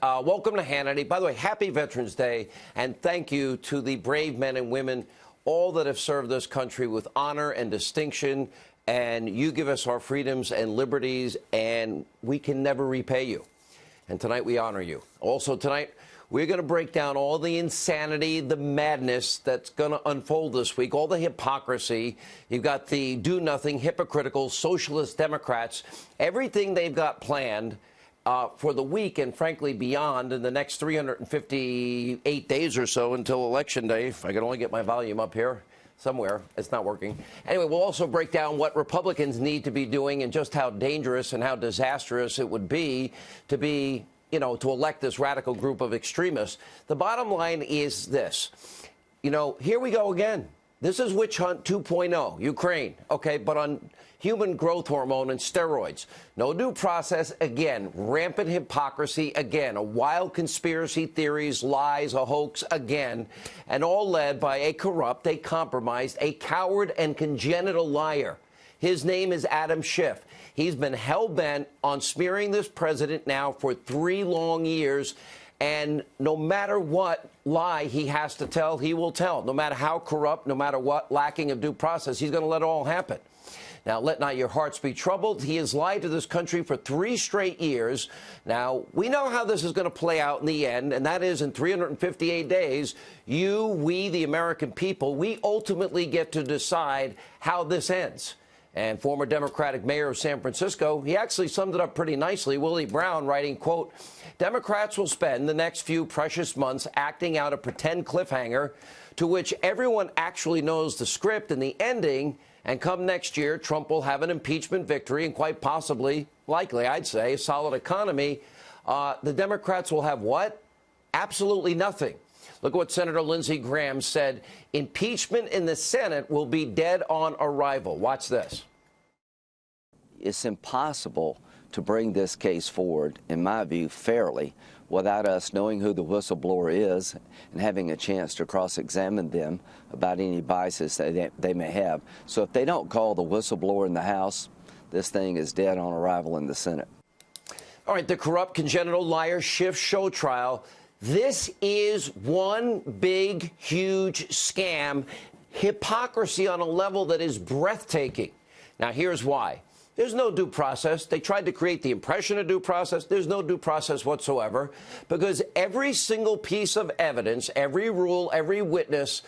Welcome to Hannity. By the way, happy Veterans Day, and thank you to the brave men and women, all that have served this country with honor and distinction. And you give us our freedoms and liberties, and we can never repay you. And tonight we honor you. Also tonight, we're going to break down all the insanity, the madness that's going to unfold this week, all the hypocrisy. You've got the do-nothing, hypocritical, socialist Democrats, everything they've got planned for the week and, frankly, beyond in the next 358 days or so until Election Day. If I could only get my volume up here somewhere. It's not working. Anyway, we'll also break down what Republicans need to be doing and just how dangerous and how disastrous it would be, to elect this radical group of extremists. The bottom line is this. Here we go again. This is Witch Hunt 2.0, Ukraine, okay, but on human growth hormone and steroids. No due process, again. Rampant hypocrisy, again. A wild conspiracy theories, lies, a hoax, again. And all led by a corrupt, a compromised, a coward and congenital liar. His name is Adam Schiff. He's been hell-bent on smearing this president now for 3 long years. And no matter what lie he has to tell, he will tell. No matter how corrupt, no matter what lacking of due process, he's going to let it all happen. Now, let not your hearts be troubled. He has lied to this country for 3 straight years. Now, we know how this is going to play out in the end, and that is in 358 days, we, the American people, we ultimately get to decide how this ends. And former Democratic mayor of San Francisco, he actually summed it up pretty nicely. Willie Brown writing, quote, Democrats will spend the next few precious months acting out a pretend cliffhanger to which everyone actually knows the script and the ending. And come next year, Trump will have an impeachment victory and quite possibly, likely, I'd say, a solid economy. The Democrats will have what? Absolutely nothing. Look at what Senator Lindsey Graham said. Impeachment in the Senate will be dead on arrival. Watch this. It's impossible to bring this case forward, in my view, fairly, without us knowing who the whistleblower is and having a chance to cross-examine them about any biases that they may have. So if they don't call the whistleblower in the House, this thing is dead on arrival in the Senate. All right, the corrupt congenital liar Schiff show trial. This is one big, huge scam, hypocrisy on a level that is breathtaking. Now, here's why. There's no due process. They tried to create the impression of due process. There's no due process whatsoever, because every single piece of evidence, every rule, every witness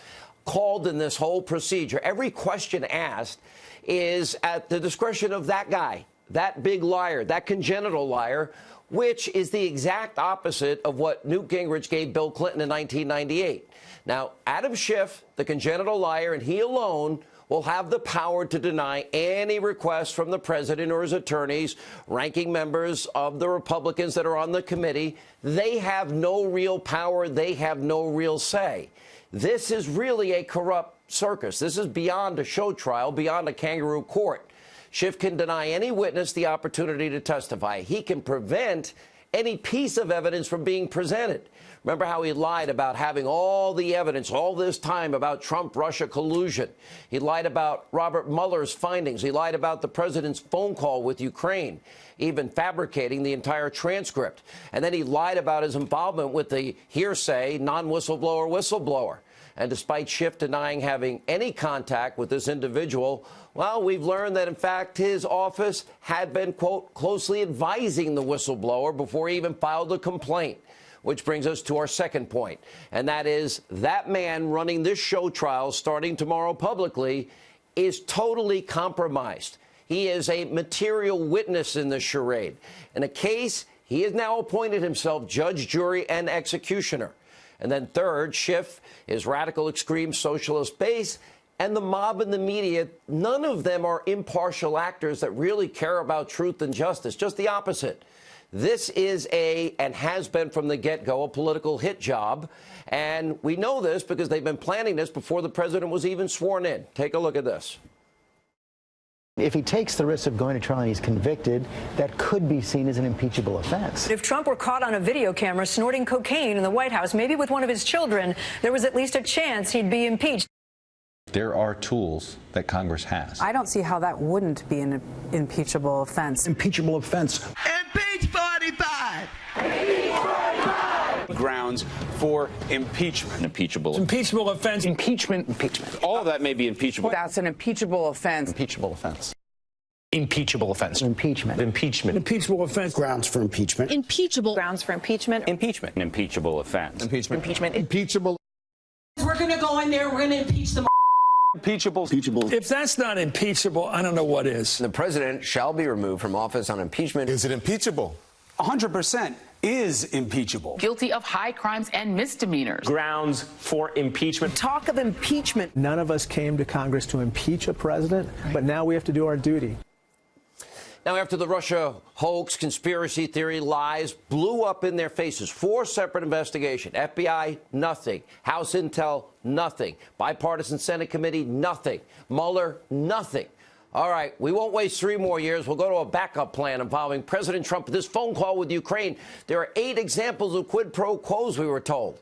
called in this whole procedure, every question asked is at the discretion of that guy, that big liar, that congenital liar, which is the exact opposite of what Newt Gingrich gave Bill Clinton in 1998. Now, Adam Schiff, the congenital liar, and he alone will have the power to deny any request from the president or his attorneys, ranking members of the Republicans that are on the committee. They have no real power. They have no real say. This is really a corrupt circus. This is beyond a show trial, beyond a kangaroo court. Schiff can deny any witness the opportunity to testify. He can prevent any piece of evidence from being presented. Remember how he lied about having all the evidence all this time about Trump-Russia collusion. He lied about Robert Mueller's findings. He lied about the president's phone call with Ukraine, even fabricating the entire transcript. And then he lied about his involvement with the hearsay non-whistleblower. And despite Schiff denying having any contact with this individual, well, we've learned that, in fact, his office had been, quote, closely advising the whistleblower before he even filed a complaint. Which brings us to our second point, and that is that man running this show trial starting tomorrow publicly is totally compromised. He is a material witness in this charade. In a case, he has now appointed himself judge, jury, and executioner. And then third, Schiff, his radical extreme socialist base, and the mob and the media, none of them are impartial actors that really care about truth and justice, just the opposite. This is and has been from the get-go, a political hit job. And we know this because they've been planning this before the president was even sworn in. Take a look at this. If he takes the risk of going to trial and he's convicted, that could be seen as an impeachable offense. If Trump were caught on a video camera snorting cocaine in the White House, maybe with one of his children, there was at least a chance he'd be impeached. There are tools that Congress has. I don't see how that wouldn't be an impeachable offense. Impeachable offense. Impeach 45! Impeach 45! grounds for impeachment. Impeachable. Impeachable offense. Impeachment. Impeachment. All of that may be impeachable. That's an impeachable offense. Impeachable offense. Impeachable offense. Impeachment. Impeachment. Impeachable offense. Grounds for impeachment. Impeachable. Grounds for impeachment. Impeachment. An impeachable offense. Impeachment. Impeachment. Impeachable. We're going to go in there. We're going to impeach them. Impeachable. Impeachable. If that's not impeachable, I don't know what is. The president shall be removed from office on impeachment. Is it impeachable? 100% is impeachable. Guilty of high crimes and misdemeanors. Grounds for impeachment. Talk of impeachment. None of us came to Congress to impeach a president, but now we have to do our duty. Now, after the Russia hoax, conspiracy theory, lies blew up in their faces, 4 separate investigations. FBI, nothing. House Intel, nothing. Bipartisan Senate Committee, nothing. Mueller, nothing. All right, we won't waste 3 more years. We'll go to a backup plan involving President Trump. This phone call with Ukraine. There are 8 examples of quid pro quos, we were told.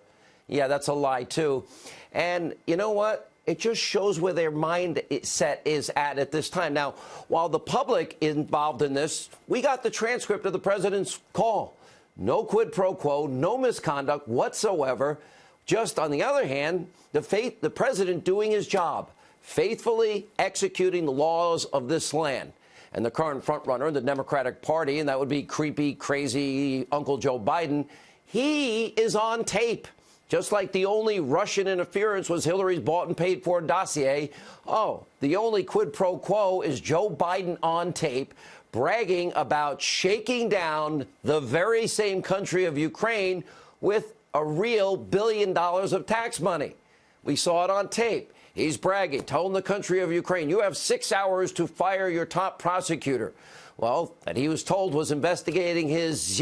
Yeah, that's a lie, too. And you know what? It just shows where their mindset is at this time. Now, while the public involved in this, we got the transcript of the president's call. No quid pro quo, no misconduct whatsoever. Just on the other hand, the president doing his job, faithfully executing the laws of this land. And the current frontrunner in the Democratic Party, and that would be creepy, crazy Uncle Joe Biden, he is on tape. Just like the only Russian interference was Hillary's bought and paid for dossier. Oh, the only quid pro quo is Joe Biden on tape bragging about shaking down the very same country of Ukraine with a real $1 billion of tax money. We saw it on tape. He's bragging, telling the country of Ukraine, you have 6 hours to fire your top prosecutor. Well, that he was told was investigating his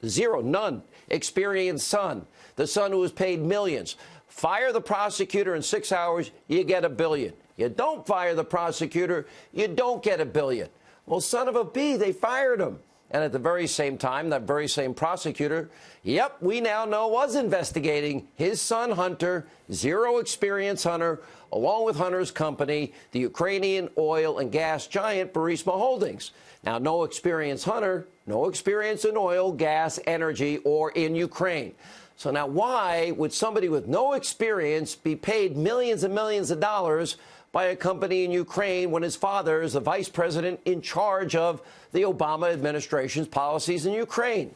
none experienced son, the son who was paid millions. Fire the prosecutor in 6 hours, you get $1 billion. You don't fire the prosecutor, you don't get $1 billion. Well, son of a bee, they fired him. And at the very same time, that very same prosecutor, yep, we now know was investigating his son Hunter, zero experience Hunter, along with Hunter's company, the Ukrainian oil and gas giant Burisma Holdings. Now, no experience Hunter, no experience in oil, gas, energy, or in Ukraine. So now why would somebody with no experience be paid millions and millions of dollars by a company in Ukraine when his father is the vice president in charge of the Obama administration's policies in Ukraine?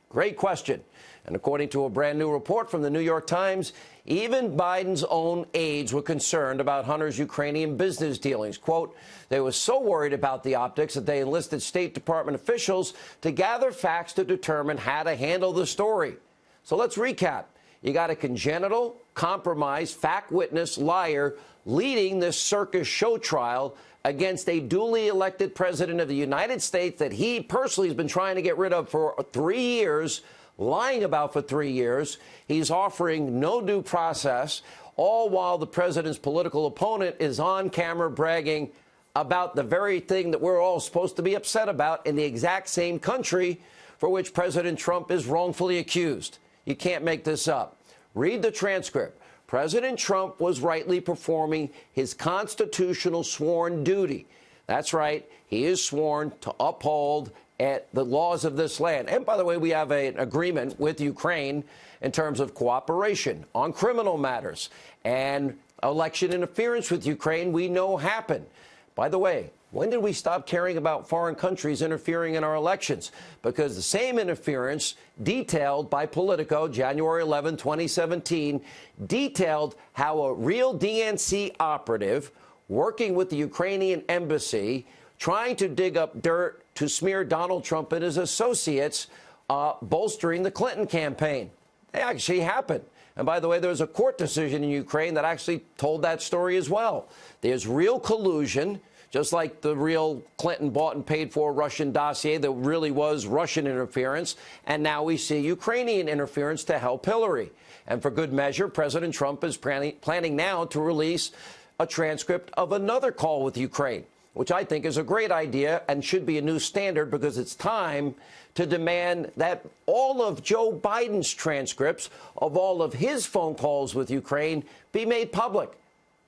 Great question. And according to a brand new report from the New York Times, even Biden's own aides were concerned about Hunter's Ukrainian business dealings. Quote, they were so worried about the optics that they enlisted State Department officials to gather facts to determine how to handle the story. So let's recap. You got a congenital, compromised, fact witness, liar leading this circus show trial against a duly elected president of the United States that he personally has been trying to get rid of for 3 years, lying about for 3 years. He's offering no due process, all while the president's political opponent is on camera bragging about the very thing that we're all supposed to be upset about in the exact same country for which President Trump is wrongfully accused. You can't make this up. Read the transcript. President Trump was rightly performing his constitutional sworn duty. That's right. He is sworn to uphold the laws of this land. And by the way, we have an agreement with Ukraine in terms of cooperation on criminal matters, and election interference with Ukraine we know happened. By the way, when did we stop caring about foreign countries interfering in our elections? Because the same interference detailed by Politico, January 11, 2017, detailed how a real DNC operative working with the Ukrainian embassy, trying to dig up dirt to smear Donald Trump and his associates, bolstering the Clinton campaign. It actually happened. And by the way, there was a court decision in Ukraine that actually told that story as well. There's real collusion. Just like the real Clinton bought and paid for Russian dossier, there really was Russian interference. And now we see Ukrainian interference to help Hillary. And for good measure, President Trump is planning now to release a transcript of another call with Ukraine, which I think is a great idea and should be a new standard, because it's time to demand that all of Joe Biden's transcripts of all of his phone calls with Ukraine be made public.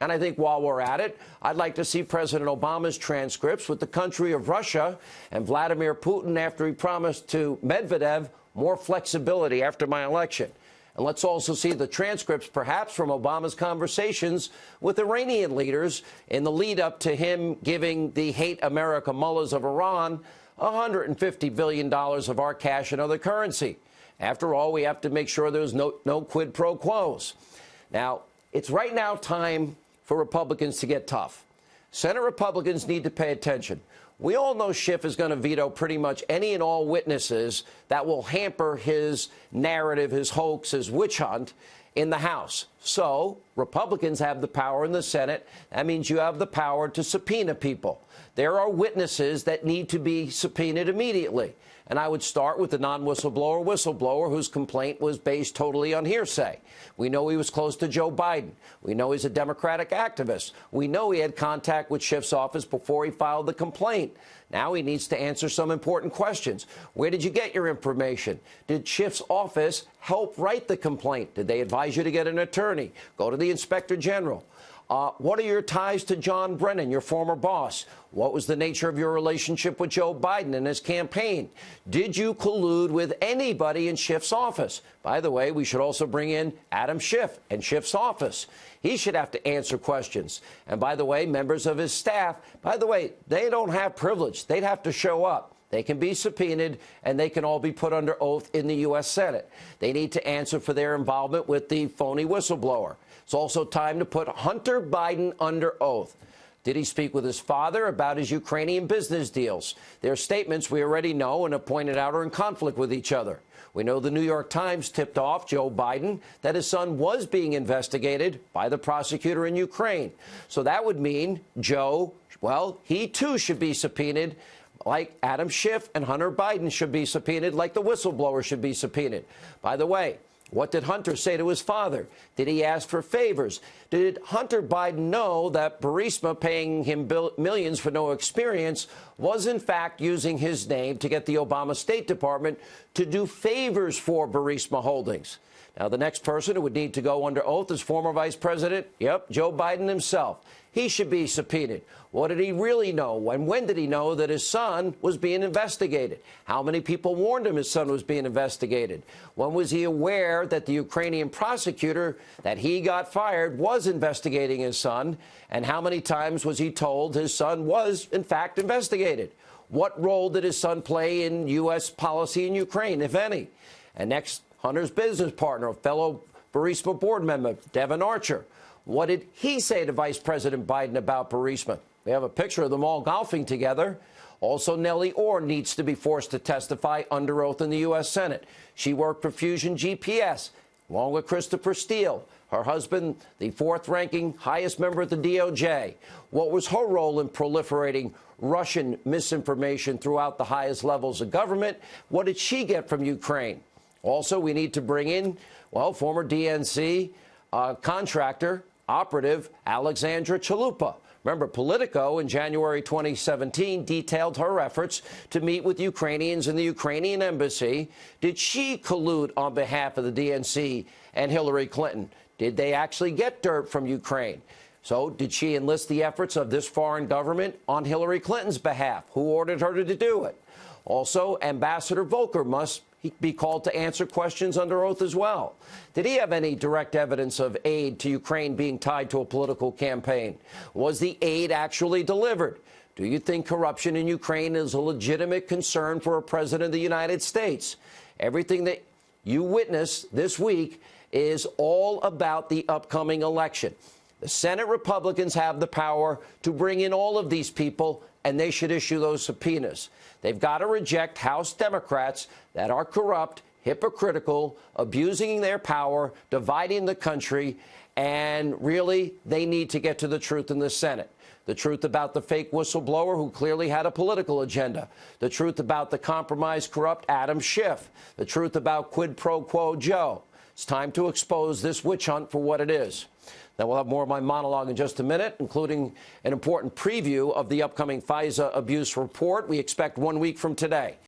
And I think while we're at it, I'd like to see President Obama's transcripts with the country of Russia and Vladimir Putin after he promised to Medvedev more flexibility after my election. And let's also see the transcripts, perhaps, from Obama's conversations with Iranian leaders in the lead up to him giving the hate America mullahs of Iran $150 billion of our cash and other currency. After all, we have to make sure there's no quid pro quos. Now, it's right now time for Republicans to get tough. Senate Republicans need to pay attention. We all know Schiff is going to veto pretty much any and all witnesses that will hamper his narrative, his hoax, his witch hunt in the House. So Republicans have the power in the Senate. That means you have the power to subpoena people. There are witnesses that need to be subpoenaed immediately. And I would start with the whistleblower whose complaint was based totally on hearsay. We know he was close to Joe Biden. We know he's a Democratic activist. We know he had contact with Schiff's office before he filed the complaint. Now he needs to answer some important questions. Where did you get your information? Did Schiff's office help write the complaint? Did they advise you to get an attorney? Go to the Inspector General. What are your ties to John Brennan, your former boss? What was the nature of your relationship with Joe Biden and his campaign? Did you collude with anybody in Schiff's office? By the way, we should also bring in Adam Schiff and Schiff's office. He should have to answer questions. And by the way, members of his staff, by the way, they don't have privilege. They'd have to show up. They can be subpoenaed, and they can all be put under oath in the U.S. Senate. They need to answer for their involvement with the phony whistleblower. It's also time to put Hunter Biden under oath. Did he speak with his father about his Ukrainian business deals? Their statements, we already know and have pointed out, are in conflict with each other. We know the New York Times tipped off Joe Biden that his son was being investigated by the prosecutor in Ukraine. So that would mean Joe, well, he too should be subpoenaed, like Adam Schiff, and Hunter Biden should be subpoenaed, like the whistleblower should be subpoenaed. By the way, what did Hunter say to his father? Did he ask for favors? Did Hunter Biden know that Burisma, paying him millions for no experience, was in fact using his name to get the Obama State Department to do favors for Burisma Holdings? Now, the next person who would need to go under oath is former Vice President, Joe Biden himself. He should be subpoenaed. What did he really know? And when did he know that his son was being investigated? How many people warned him his son was being investigated? When was he aware that the Ukrainian prosecutor that he got fired was investigating his son? And how many times was he told his son was, in fact, investigated? What role did his son play in U.S. policy in Ukraine, if any? And next, Hunter's business partner, fellow Burisma board member, Devin Archer. What did he say to Vice President Biden about Burisma? We have a picture of them all golfing together. Also, Nellie Orr needs to be forced to testify under oath in the U.S. Senate. She worked for Fusion GPS, along with Christopher Steele, her husband, the fourth-ranking highest member of the DOJ. What was her role in proliferating Russian misinformation throughout the highest levels of government? What did she get from Ukraine? Also, we need to bring in, well, former DNC contractor, operative Alexandra Chalupa. Remember, Politico in January 2017 detailed her efforts to meet with Ukrainians in the Ukrainian embassy. Did she collude on behalf of the DNC and Hillary Clinton? Did they actually get dirt from Ukraine? So did she enlist the efforts of this foreign government on Hillary Clinton's behalf? Who ordered her to do it? Also, Ambassador Volker must be called to answer questions under oath as well. Did he have any direct evidence of aid to Ukraine being tied to a political campaign? Was the aid actually delivered? Do you think corruption in Ukraine is a legitimate concern for a president of the United States? Everything that you witnessed this week is all about the upcoming election. The Senate Republicans have the power to bring in all of these people, and they should issue those subpoenas. They've got to reject House Democrats that are corrupt, hypocritical, abusing their power, dividing the country, and really, they need to get to the truth in the Senate. The truth about the fake whistleblower who clearly had a political agenda. The truth about the compromised, corrupt Adam Schiff. The truth about quid pro quo Joe. It's time to expose this witch hunt for what it is. Now, we'll have more of my monologue in just a minute, including an important preview of the upcoming FISA abuse report we expect 1 week from today.